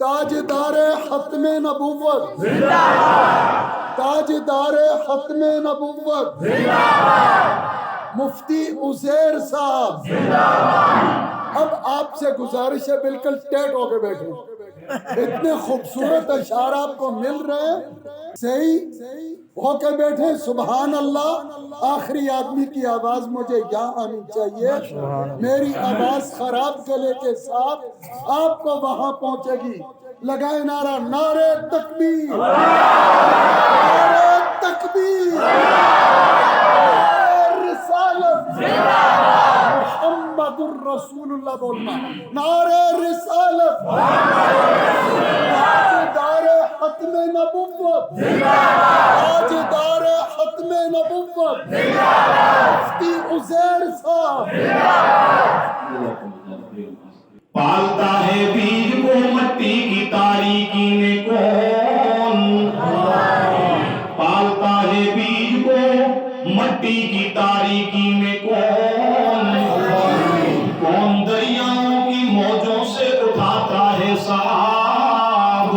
تاجدار ختم نبوت، تاجدار ختم نبوت، مفتی عزیر صاحب، اب آپ سے گزارش ہے بالکل ٹیٹ ہو کے بیٹھے، اتنے خوبصورت اشعار آپ کو مل رہے ہیں، صحیح ہو کے بیٹھے. سبحان اللہ. آخری آدمی کی آواز مجھے یہاں آنی چاہیے، میری آواز خراب گلے کے ساتھ آپ کو وہاں پہنچے گی. لگائے نعرہ، نعرہ تکبیر، نعرہ تکبیر، رسالت، محمد الرسول اللہ بولنا، نعرہ رسالت، تاجدار ختم نبوت، تاجدار ختم نبوت، مفتی عزیر صاحب. پالتا ہے بیج کو مٹی کی تاریکی میں کون، پالتا ہے بیج کو مٹی کی تاریکی میں کون، کون دریاؤں کی موجوں سے اٹھاتا ہے سحاب،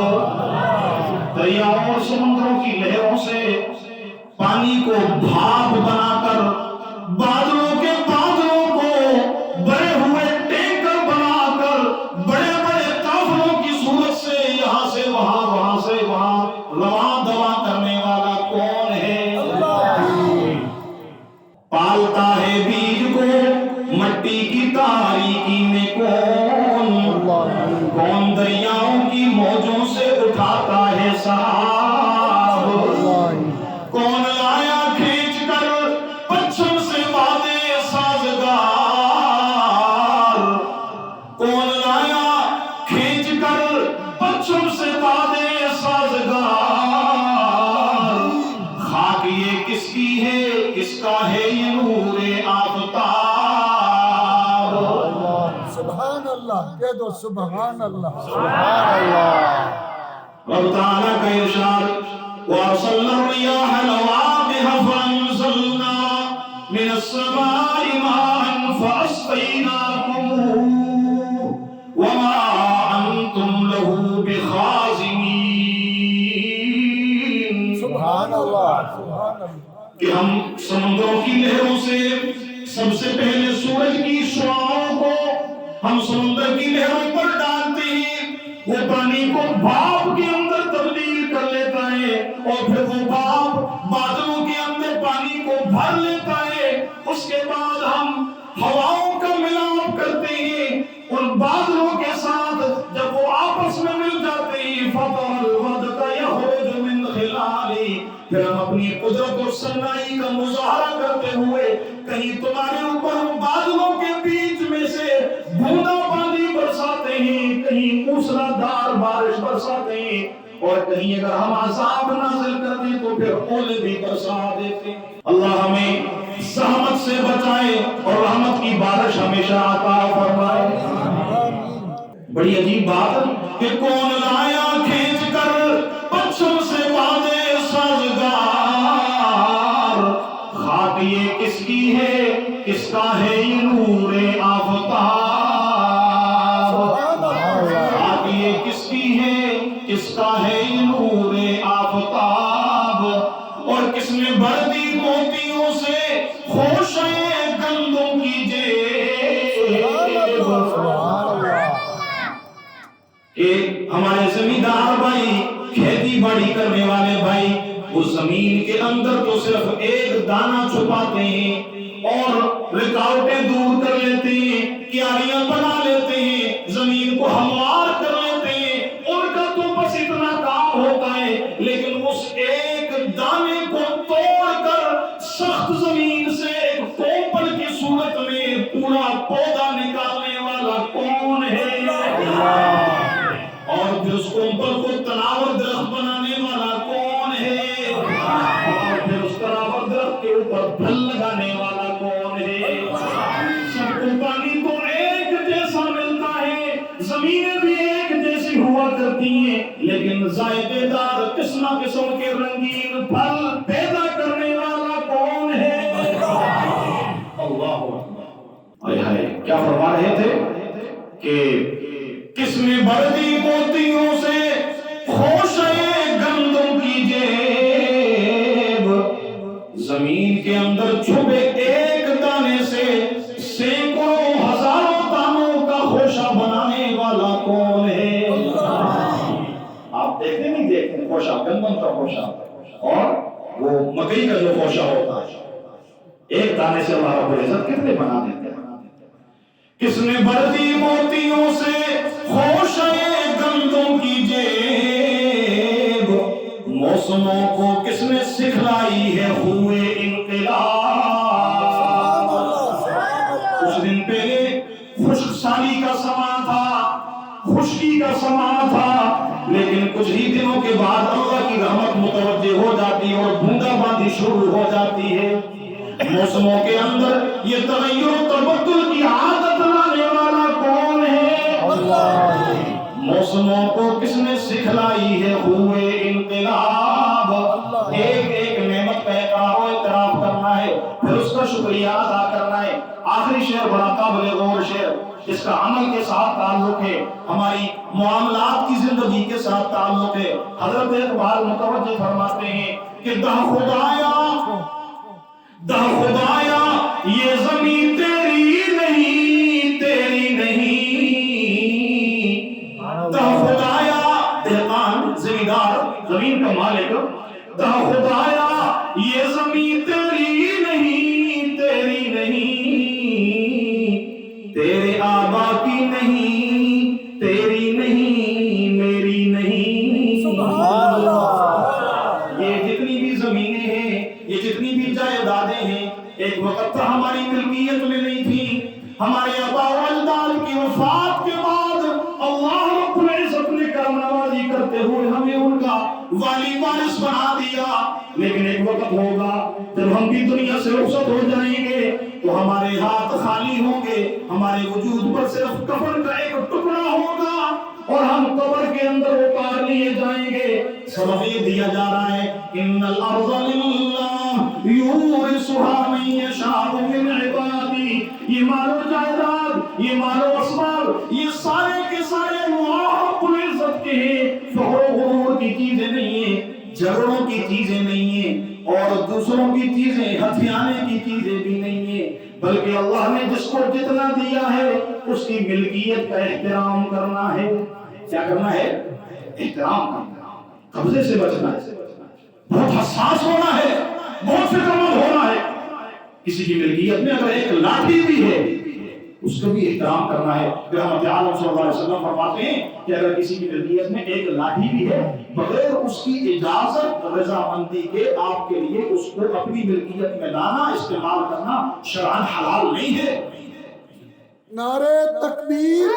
دریاؤں اور سمندروں کی لہروں سے پانی کو بھاپ بنا کر بادلوں کے بادلوں کو بڑے ہوئے ٹینکر بنا کر بڑے بڑے قافلوں کی صورت سے یہاں سے وہاں وہاں سے وہاں رواں دواں کرنے والا کون ہے؟ پالتا ہے بیج کو مٹی کی تاریکی میں کون، کون دریاؤں کی موجوں سے اٹھاتا ہے سحاب، کون لایا کھینچ کر پچھم سے وعدے سازگار، کون لایا کھینچ کر پچھم سے وعدے سازگار، خاک یہ کس کی ہے، کس کا ہے یہ نور آفتاب. سبحان اللہ کہہ دو، سبحان اللہ، سبحان اللہ. رب تعالیٰ کا ارشاد، وَأَرْسَلْنَا الرِّيَاحَ لَوَاقِحَ فَأَنزَلْنَا مِنَ السَّمَاءِ مَاءً فَأَسْقَيْنَاكُمُوهُ وَمَا أَنْتُمْ لَهُ بِخَازِنِينَ. سبحان اللہ، سبحان اللہ. کہ ہم سمندروں کی لہروں سے سب سے پہلے سورج کی شعاعوں کو ہم سمندر کی لہروں پر ڈالتے ہیں، وہ پانی کو بھاپ کے اندر تبدیل کر لیتا ہے اور پھر وہ بھاپ بادلوں کے اندر پانی کو بھر لیتا ہے. اس کے بعد ہم ہواؤں کا ملاپ کرتے ہیں ان بادلوں کے ساتھ، جب وہ آپس میں مل جاتے ہیں فَتَرَى الْوَدْقَ يَخْرُجُ مِنْ خِلَالِهِ، پھر ہم اپنی قدرت اور سنائی کا مظاہرہ کرتے ہوئے کہیں تمہارے اوپر ہم بادلوں کے بیچ میں سے بوندا باندی برساتے ہیں، کہیں موسلا دھار بارش برساتے ہیں، اور کہیں اگر ہم عذاب نازل کر دیں تو پھر اولے بھی برسا دیتے ہیں. اللہ ہمیں زحمت سے بچائے اور رحمت کی بارش ہمیشہ عطا فرمائے. بڑی عجیب بات کہ کون لایا کھینچ کر پچھم سے وعدے سازگار، خاک یہ کس کی ہے، کس کا ہے یہ نور آفتاب، خاک یہ کس کی ہے، کس کا ہے یہ نور آفتاب، اور کس نے بھر دی موتیوں سے خوشیں گندم کی جیب. کہ ہمارے زمیندار بھائی، کھیتی باڑی کرنے والے بھائی، وہ زمین کے اندر تو صرف ایک دانہ چھپاتے ہیں اور رکاوٹیں دور کر لیتے ہیں، کیاریاں بنا لیتے ہیں، زمین کو ہموار کر لیتے ہیں، ان کا تو بس اتنا کام ہوتا ہے. لیکن اس ایک دانے کو توڑ کر سخت زمین سے ایک کوپل کی صورت میں پورا پودا نکالنے والا کون ہے؟ اور پھر اس کوپل کو تناور درخت بنانے والا کون ہے؟ اور پھر اس تناور درخت کے اوپر پھل لگانے والا کون ہے؟ سب کو پانی تو ایک جیسا ملتا ہے، زمینیں بھی ایک جیسی ہوا کرتی ہیں، لیکن ذائقے دار قسم قسم کے رنگین پھل پیدا کرنے والا کون ہے؟ اللہ اکبر. ہائے ہائے، کیا فرما رہے تھے کہ کس نے بردی موتیوں خوشہ، گندم کا خوشہ اور وہ مکئی کا جو خوشہ ہوتا ہے، ایک دانے سے اللہ رب العزت کتنے بنا دیتے ہیں۔ کس نے بھر دی موتیوں سے خوشہ گندم کی جیب، موسموں کو کس نے سکھلائی ہے خوئے انقلاب۔ کچھ دن پہلے خشک سالی کا سما تھا، خشکی کا سما تھا، لیکن کچھ ہی دنوں کے بعد اللہ کی رحمت متوجہ ہو جاتی ہے اور بوندا باندی شروع ہو جاتی ہے۔ موسموں کے اندر یہ تغیر و تبدل کی عادت لانے والا کون ہے؟ اللہ۔ موسموں کو کس نے سکھلائی ہے خوئے انقلاب۔ ایک ایک نعمت کا اقرار و اعتراف کرنا ہے، پھر اس کا شکریہ ادا کرنا ہے۔ آخری شعر بڑا قابل غور شعر، جس کا عمل کے ساتھ تعلق ہے، ہماری معاملات کی زندگی کے ساتھ تعلق ہے۔ حضرت اقبال متوجہ فرماتے ہیں کہ دہ خدایا یہ زمین تیری نہیں، تیری نہیں۔ دہ خدایا، دہقان زمیندار زمین کا مالک، دہ خدایا یہ زمین تیری نہیں، تیری نہیں، تیرے آبا کی نہیں، تیری نہیں، میری نہیں۔ سبحان اللہ۔ یہ جتنی بھی زمینیں ہیں، یہ جتنی بھی جائیدادیں ہیں، ایک وقت تھا ہماری ملکیت میں نہیں تھی۔ ہمارے آبا و اجداد کی وفات کے بعد اللہ رب العزت نے کرم نوازی کرتے ہوئے ہمیں ان کا والی وارث بنا دیا۔ لیکن ایک وقت ہوگا جب ہم بھی دنیا سے رخصت ہو جائیں گے تو ہمارے ہاتھ خالی ہوں گے، ہمارے وجود پر صرف کفن کا ایک ٹکڑا ہوگا اور ہم قبر کے اندر اتار لیے جائیں گے۔ سبب یہ دیا جا رہا ہے ان الارض للہ یورثها من یشاء من عبادی۔ یہ مال و جائیداد، یہ مال و اسباب، یہ سارے کے سارے اللہ رب العزت کے ہیں۔ فخر و غرور کی چیزیں نہیں ہیں، جھگڑوں کی چیزیں نہیں ہیں، اور دوسروں کی چیزیں ہتھیانے کی چیزیں بھی نہیں ہیں، بلکہ اللہ نے جس کو جتنا دیا ہے اس کی ملکیت کا احترام کرنا ہے۔ کیا کرنا ہے؟ احترام کرنا، قبضے سے بچنا ہے، بہت حساس ہونا ہے، بہت فکر مند ہونا ہے۔ کسی کی ملکیت میں اگر ایک لاٹھی بھی ہے اس کا بھی احترام کرنا ہے۔ پھر رحمت عالم صلی اللہ علیہ وسلم فرماتے ہیں کہ اگر کسی کی ملکیت میں ایک لاٹھی بھی ہے، بغیر اس کی اجازت رضامندی کے آپ کے لیے اس کو اپنی ملکیت میں لانا، استعمال کرنا شرعاً حلال نہیں ہے۔ نعرہ تکبیر،